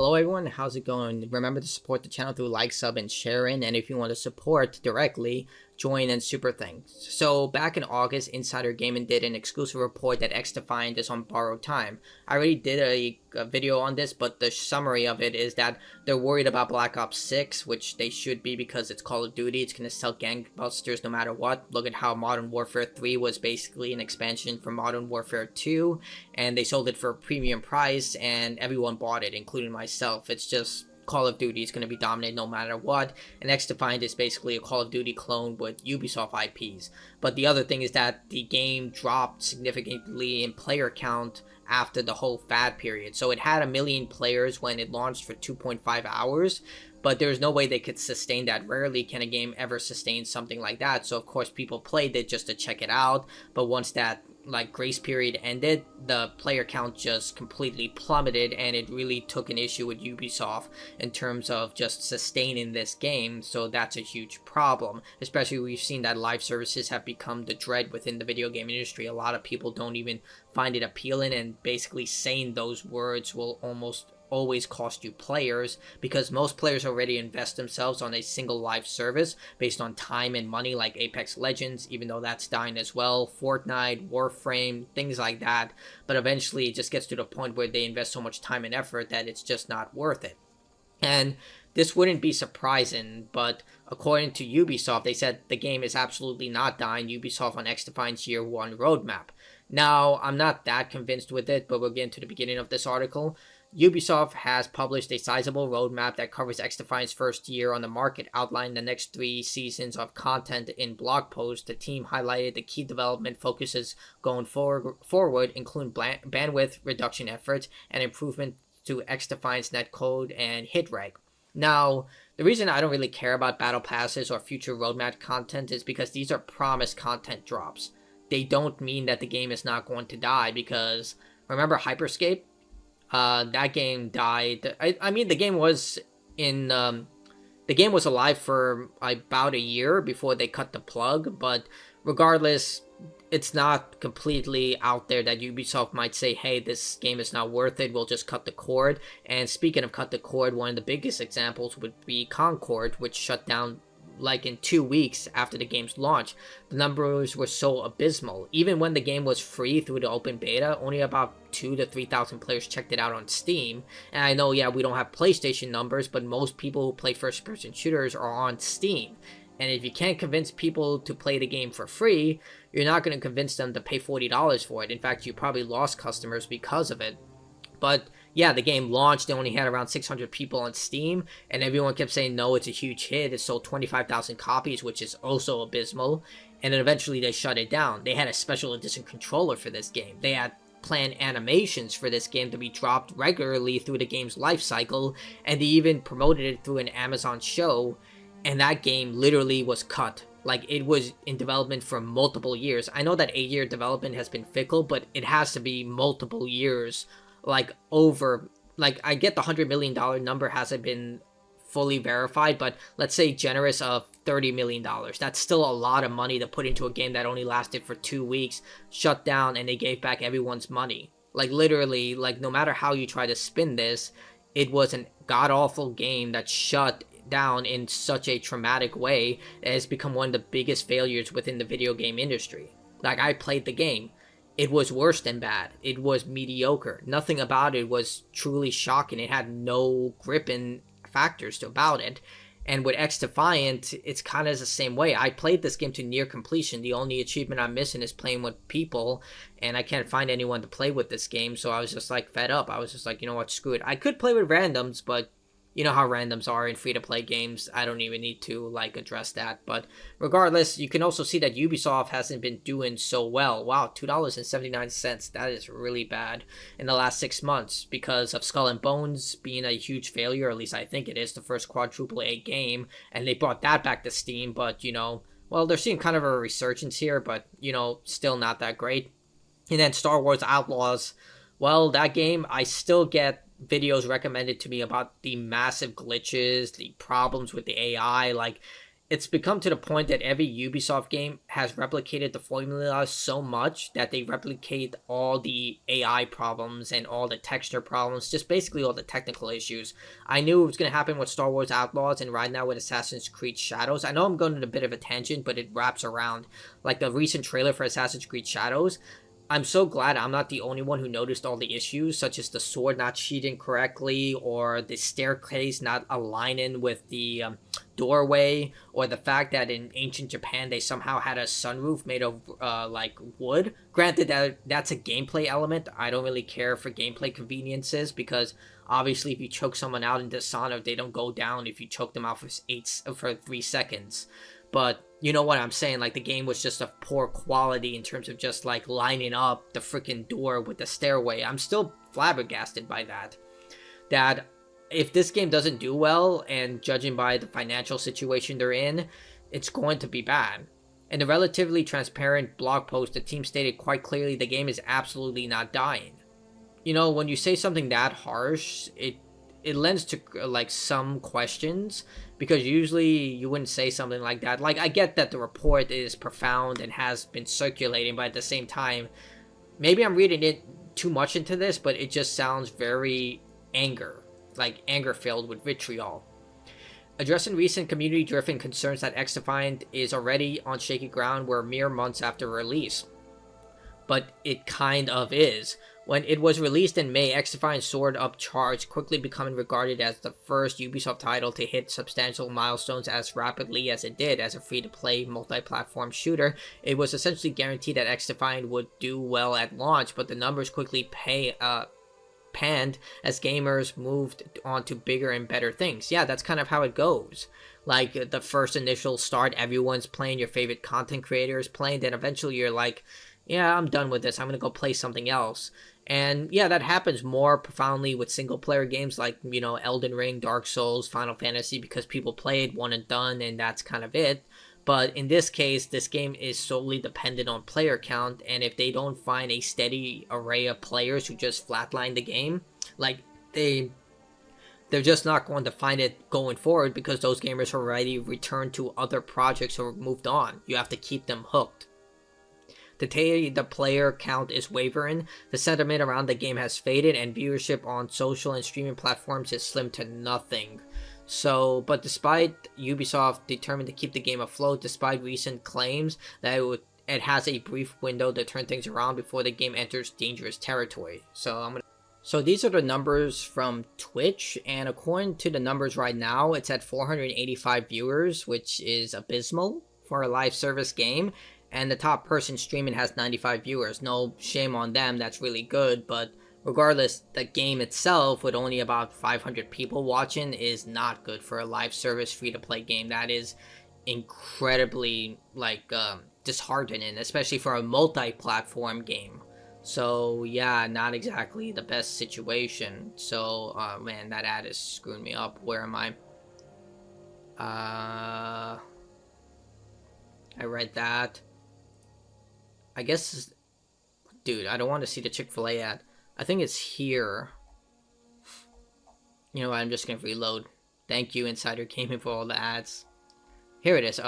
Hello everyone, how's it going? Remember to support the channel through like, sub, and sharing, and if you want to support directly, join and super thanks. So back in August, Insider Gaming did an exclusive report that XDefiant is on borrowed time. I already did a video on this, but the summary of it is that they're worried about Black Ops 6, which they should be because it's Call of Duty. It's going to sell gangbusters no matter what. Look at how Modern Warfare 3 was basically an expansion from Modern Warfare 2, and they sold it for a premium price, and everyone bought it, including myself. It's just Call of Duty is going to be dominant no matter what, and XDefiant is basically a Call of Duty clone with Ubisoft IPs. But the other thing is that the game dropped significantly in player count after the whole fad period. So it had 1 million players when it launched for 2.5 hours, but there's no way they could sustain that. Rarely can a game ever sustain something like that. So of course people played it just to check it out, but once that grace period ended, the player count just completely plummeted, and it really took an issue with Ubisoft in terms of just sustaining this game. So that's a huge problem, especially we've seen that live services have become the dread within the video game industry. A lot of people don't even find it appealing, and basically saying those words will almost always cost you players, because most players already invest themselves on a single live service based on time and money, like Apex Legends, even though that's dying as well, Fortnite, Warframe, things like that. But eventually it just gets to the point where they invest so much time and effort that it's just not worth it. And this wouldn't be surprising, but according to Ubisoft, they said the game is absolutely not dying. Ubisoft on XDefiant's Year 1 roadmap. Now, I'm not that convinced with it, but we'll get into the beginning of this article. Ubisoft has published a sizable roadmap that covers XDefiant's first year on the market, outlining the next 3 seasons of content in blog posts. The team highlighted the key development focuses going forward include bandwidth reduction efforts and improvement to XDefiant's netcode and hit rate. Now, the reason I don't really care about battle passes or future roadmap content is because these are promised content drops. They don't mean that the game is not going to die, because remember Hyperscape? That game died. I mean, the game was alive for about a year before they cut the plug, but regardless, it's not completely out there that Ubisoft might say, hey, this game is not worth it, we'll just cut the cord. And speaking of cut the cord, one of the biggest examples would be Concord, which shut down in 2 weeks after the game's launch. The numbers were so abysmal. Even when the game was free through the open beta, only about 2,000 to 3,000 players checked it out on Steam. And I know, yeah, we don't have PlayStation numbers, but most people who play first-person shooters are on Steam. And if you can't convince people to play the game for free, you're not going to convince them to pay $40 for it. In fact, you probably lost customers because of it. But yeah, the game launched, they only had around 600 people on Steam, and everyone kept saying, no, it's a huge hit. It sold 25,000 copies, which is also abysmal. And then eventually they shut it down. They had a special edition controller for this game. They had planned animations for this game to be dropped regularly through the game's life cycle, and they even promoted it through an Amazon show, and that game literally was cut. It was in development for multiple years. I know that 8-year development has been fickle, but it has to be multiple years. I get the $100 million number hasn't been fully verified, but let's say generous of $30 million. That's still a lot of money to put into a game that only lasted for 2 weeks, shut down, and they gave back everyone's money. Literally, no matter how you try to spin this, it was an god-awful game that shut down in such a traumatic way that it's become one of the biggest failures within the video game industry. I played the game. It was worse than bad. It was mediocre. Nothing about it was truly shocking. It had no gripping factors about it. And with XDefiant, it's kind of the same way. I played this game to near completion. The only achievement I'm missing is playing with people, and I can't find anyone to play with this game, so I was just fed up. I was just you know what, screw it. I could play with randoms, but you know how randoms are in free-to-play games. I don't even need to, address that. But regardless, you can also see that Ubisoft hasn't been doing so well. Wow, $2.79. That is really bad in the last 6 months because of Skull and Bones being a huge failure. At least I think it is, the first quadruple A game. And they brought that back to Steam, but, well, they're seeing kind of a resurgence here, but, still not that great. And then Star Wars Outlaws. Well, that game, I still get videos recommended to me about the massive glitches, the problems with the AI. it's become to the point that every Ubisoft game has replicated the formula so much that they replicate all the AI problems and all the texture problems, just basically all the technical issues. I knew it was going to happen with Star Wars Outlaws, and right now with Assassin's Creed Shadows. I know I'm going on a bit of a tangent, but it wraps around. Like the recent trailer for Assassin's Creed Shadows, I'm so glad I'm not the only one who noticed all the issues, such as the sword not sheathing correctly, or the staircase not aligning with the doorway, or the fact that in ancient Japan they somehow had a sunroof made of like wood. Granted, that's a gameplay element. I don't really care for gameplay conveniences, because obviously if you choke someone out in Dishonored, they don't go down if you choke them out for 3 seconds. But you know what I'm saying, like the game was just of poor quality in terms of just like lining up the freaking door with the stairway. I'm still flabbergasted by that if this game doesn't do well, and judging by the financial situation they're in, it's going to be bad. In a relatively transparent blog post, the team stated quite clearly the game is absolutely not dying. You know, when you say something that harsh, it lends to like some questions, because usually you wouldn't say something like that. Like, I get that the report is profound and has been circulating, but at the same time, maybe I'm reading it too much into this, but it just sounds very anger filled with vitriol. Addressing recent community-driven concerns that XDefiant is already on shaky ground, we're mere months after release. But it kind of is. When it was released in May, XDefiant soared up charts, quickly becoming regarded as the first Ubisoft title to hit substantial milestones as rapidly as it did. As a free-to-play multi-platform shooter, it was essentially guaranteed that XDefiant would do well at launch, but the numbers quickly panned as gamers moved on to bigger and better things. Yeah, that's kind of how it goes. Like, the first initial start, everyone's playing, your favorite content creators playing, then eventually you're like, yeah, I'm done with this, I'm gonna go play something else. And yeah, that happens more profoundly with single player games like, you know, Elden Ring, Dark Souls, Final Fantasy, because people played one and done, and that's kind of it. But in this case, this game is solely dependent on player count, and if they don't find a steady array of players who just flatline the game, like they're just not going to find it going forward, because those gamers have already returned to other projects or moved on. You have to keep them hooked. Today, the player count is wavering, the sentiment around the game has faded, and viewership on social and streaming platforms is slim to nothing. So, but despite Ubisoft determined to keep the game afloat, despite recent claims that it has a brief window to turn things around before the game enters dangerous territory. So these are the numbers from Twitch, and according to the numbers right now, it's at 485 viewers, which is abysmal for a live service game. And the top person streaming has 95 viewers. No shame on them, that's really good, but regardless, the game itself, with only about 500 people watching, is not good for a live service free-to-play game. That is incredibly, disheartening, especially for a multi-platform game. So, yeah, not exactly the best situation. So, man, that ad is screwing me up. Where am I? I read that. I guess, dude, I don't want to see the Chick-fil-A ad. I think it's here. You know what, I'm just going to reload. Thank you, Insider Gaming, for all the ads. Here it is.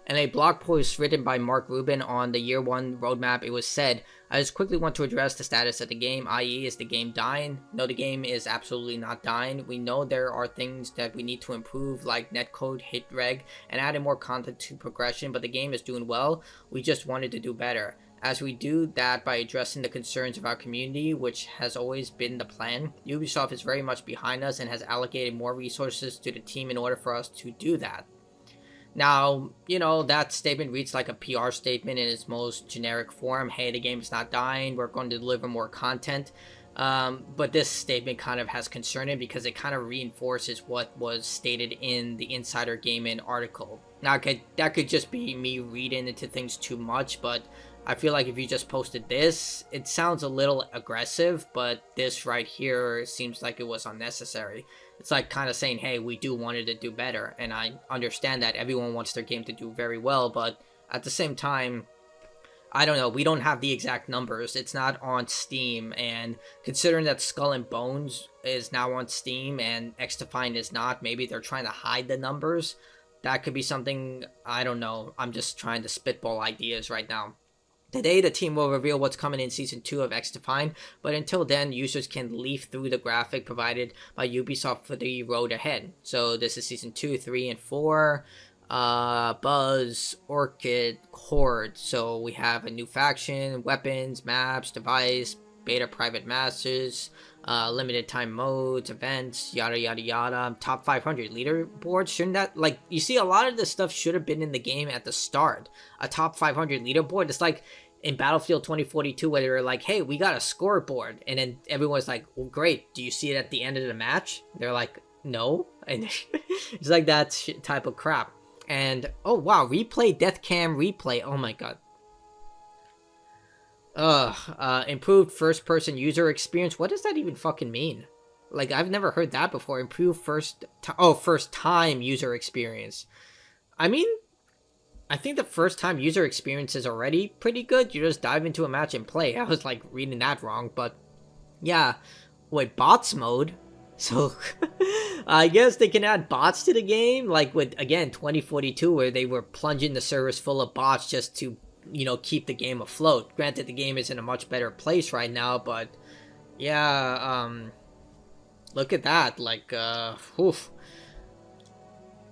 In a blog post written by Mark Rubin on the Year 1 roadmap, it was said, I just quickly want to address the status of the game, i.e. is the game dying? No, the game is absolutely not dying. We know there are things that we need to improve, like netcode, hit reg, and adding more content to progression, but the game is doing well. We just wanted to do better. As we do that by addressing the concerns of our community, which has always been the plan, Ubisoft is very much behind us and has allocated more resources to the team in order for us to do that. Now, you know, that statement reads like a PR statement in its most generic form. Hey, the game is not dying, we're going to deliver more content. But this statement kind of has concerning, because it kind of reinforces what was stated in the Insider Gaming article. Now, that could just be me reading into things too much, but I feel like if you just posted this, it sounds a little aggressive, but this right here seems like it was unnecessary. It's like kind of saying, hey, we do want it to do better, and I understand that everyone wants their game to do very well, but at the same time, I don't know, we don't have the exact numbers. It's not on Steam, and considering that Skull and Bones is now on Steam and XDefiant is not, maybe they're trying to hide the numbers. that could be something. I don't know. I'm just trying to spitball ideas right now. Today, the team will reveal what's coming in Season 2 of XDefiant, but until then, users can leaf through the graphic provided by Ubisoft for the road ahead. So this is Season 2, 3, and 4. Buzz, Orchid, Horde. So we have a new faction, weapons, maps, device, beta private masters, limited time modes, events, yada yada yada. Top 500 leaderboard. Shouldn't that, like, you see a lot of this stuff should have been in the game at the start. A top 500 leaderboard. It's like in Battlefield 2042 where they're like, hey, we got a scoreboard, and then everyone's like, well, great, do you see it at the end of the match? They're like, no. And it's like that type of crap. And oh wow, replay, death cam replay. Oh my god. Improved first person user experience. What does that even fucking mean? Like, I've never heard that before. Improved first time user experience. I mean, I think the first time user experience is already pretty good. You just dive into a match and play. I was like reading that wrong, but yeah. Wait, bots mode? So I guess they can add bots to the game, like with, again, 2042, where they were plunging the servers full of bots just to, you know, keep the game afloat. Granted, the game is in a much better place right now, but yeah, look at that. Like, oof.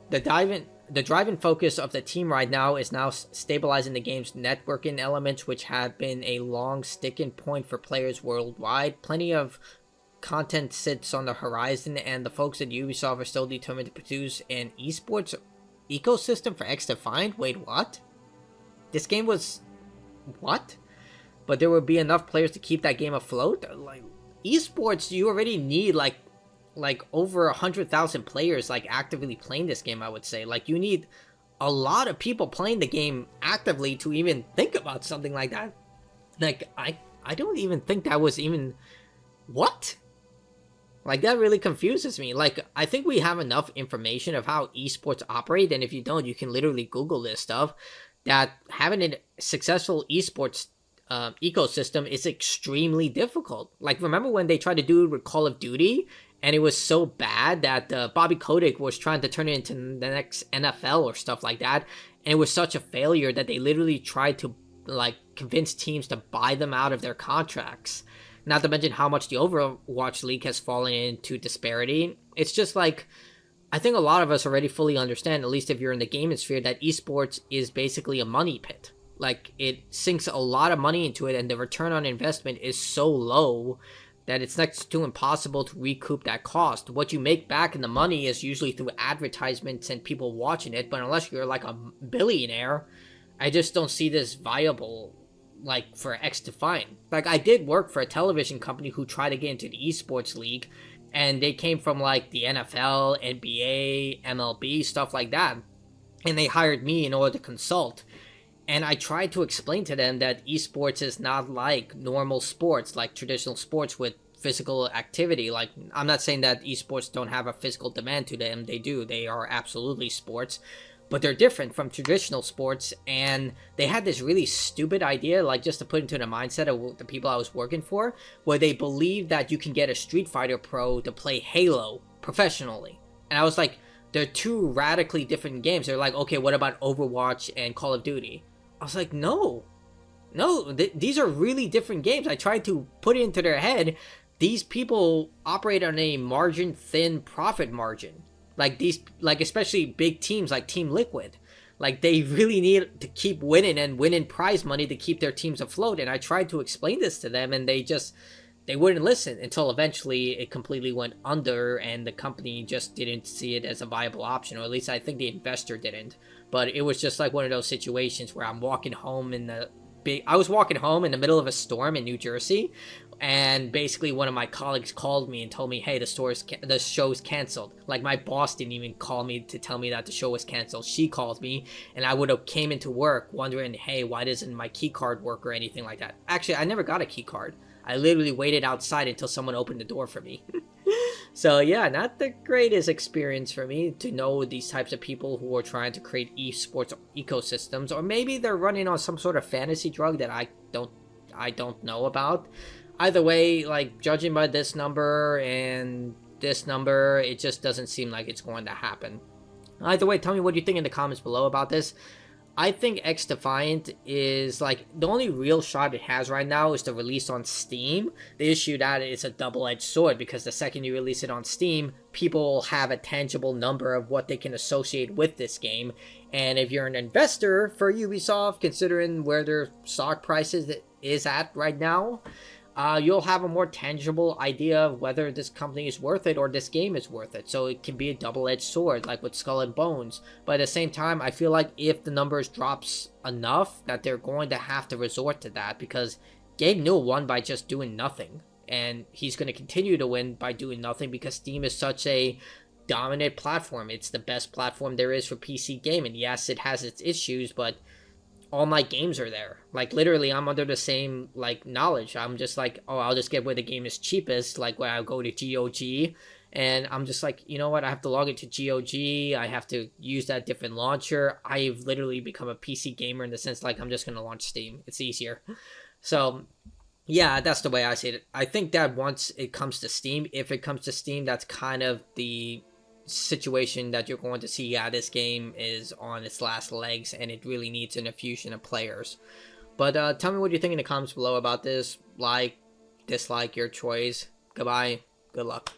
The driving focus of the team right now is now stabilizing the game's networking elements, which have been a long sticking point for players worldwide. Plenty of content sits on the horizon, and the folks at Ubisoft are still determined to produce an esports ecosystem for XDefiant. Wait, what? This game was... what? But there will be enough players to keep that game afloat? Like, esports, you already need, like over 100,000 players, like, actively playing this game, I would say. Like, you need a lot of people playing the game actively to even think about something like that. Like, I don't even think that was even... what? Like, that really confuses me. Like, I think we have enough information of how esports operate, and if you don't, you can literally Google this stuff, that having a successful esports ecosystem is extremely difficult. Like, remember when they tried to do it with Call of Duty, and it was so bad that Bobby Kotick was trying to turn it into the next NFL or stuff like that, and it was such a failure that they literally tried to, like, convince teams to buy them out of their contracts. Not to mention how much the Overwatch League has fallen into disparity. It's just like, I think a lot of us already fully understand, at least if you're in the gaming sphere, that esports is basically a money pit. Like, it sinks a lot of money into it, and the return on investment is so low that it's next to impossible to recoup that cost. What you make back in the money is usually through advertisements and people watching it, but unless you're like a billionaire, I just don't see this viable, like, for XDefiant. Like, I did work for a television company who tried to get into the esports league, and they came from, like, the NFL, NBA, MLB, stuff like that, and they hired me in order to consult. And I tried to explain to them that esports is not like normal sports, like traditional sports with physical activity. Like, I'm not saying that esports don't have a physical demand to them. They do. They are absolutely sports. But they're different from traditional sports, and they had this really stupid idea, like, just to put into the mindset of the people I was working for, where they believe that you can get a Street Fighter pro to play Halo professionally. And I was like, they're two radically different games. They're like, okay, what about Overwatch and Call of Duty? I was like, no, these are really different games. I tried to put it into their head. These people operate on a margin-thin profit margin. Like, these, like, especially big teams like Team Liquid, like, they really need to keep winning and winning prize money to keep their teams afloat. And I tried to explain this to them, and they wouldn't listen, until eventually it completely went under, and the company just didn't see it as a viable option, or at least I think the investor didn't. But it was just like one of those situations where I'm walking home I was walking home in the middle of a storm in New Jersey, and basically one of my colleagues called me and told me, hey, the show's canceled. Like, my boss didn't even call me to tell me that the show was canceled. She called me, and I would have came into work wondering, hey, why doesn't my key card work or anything like that? Actually, I never got a key card. I literally waited outside until someone opened the door for me. So yeah, not the greatest experience for me to know these types of people who are trying to create esports ecosystems, or maybe they're running on some sort of fantasy drug that I don't know about. Either way, like, judging by this number and this number, it just doesn't seem like it's going to happen. Either way, tell me what you think in the comments below about this. I think XDefiant is like the only real shot it has right now is to release on Steam. The issue that it's a double-edged sword, because the second you release it on Steam, people will have a tangible number of what they can associate with this game. And if you're an investor for Ubisoft, considering where their stock price is at right now, you'll have a more tangible idea of whether this company is worth it or this game is worth it. So it can be a double-edged sword, like with Skull and Bones. But at the same time, I feel like if the numbers drops enough, that they're going to have to resort to that, because Gabe Newell won by just doing nothing. And he's going to continue to win by doing nothing because Steam is such a dominant platform. It's the best platform there is for PC gaming. Yes, it has its issues, but all my games are there. Like, literally, I'm under the same, like, knowledge. I'm just like, oh, I'll just get where the game is cheapest, like, when I go to GOG, and I'm just like, you know what, I have to log into GOG, I have to use that different launcher. I've literally become a PC gamer in the sense, like, I'm just gonna launch Steam. It's easier. So, yeah, that's the way I see it. I think that once it comes to Steam, if it comes to Steam, that's kind of the situation that you're going to see. Yeah, this game is on its last legs and it really needs an infusion of players. But tell me what you think in the comments below about this. Like, dislike, your choice. Goodbye, good luck.